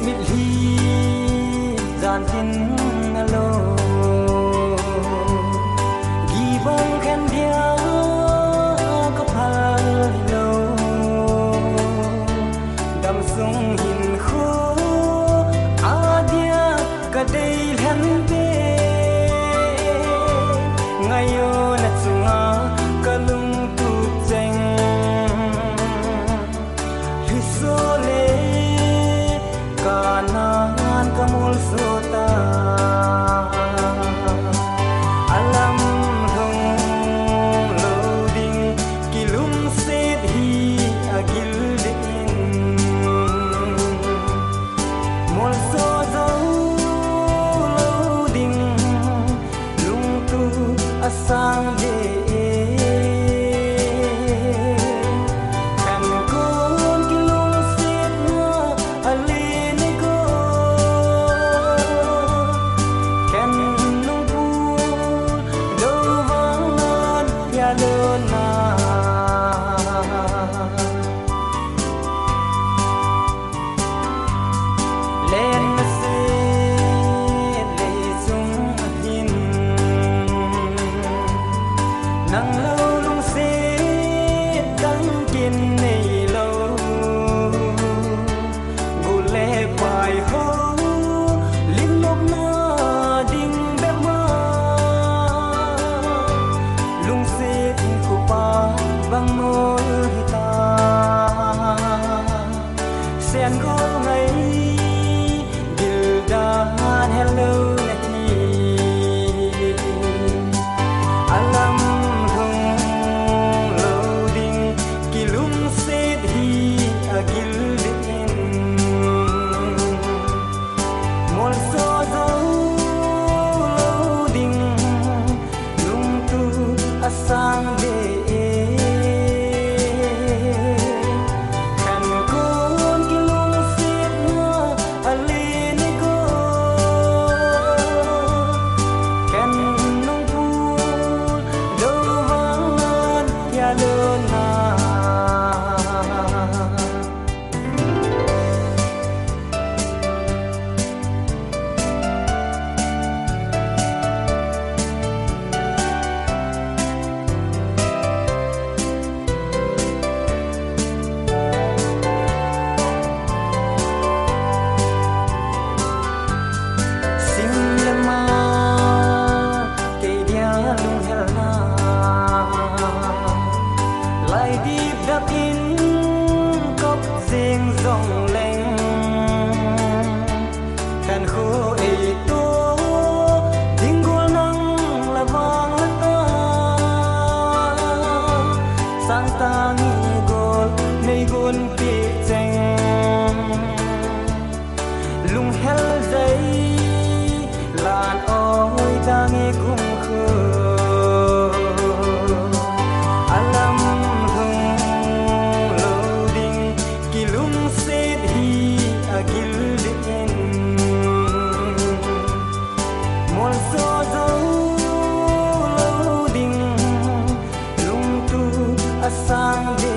mít hi gian tin alo ghi bông khen dia có phai lâu đầm sung hin khô a dia cả đây hẳn bê ngày yo na chunga kalung tu cheng hisole kanan kamul sota alam hong loading kilum set hi agil din mol so zo loading lung tu asang de sang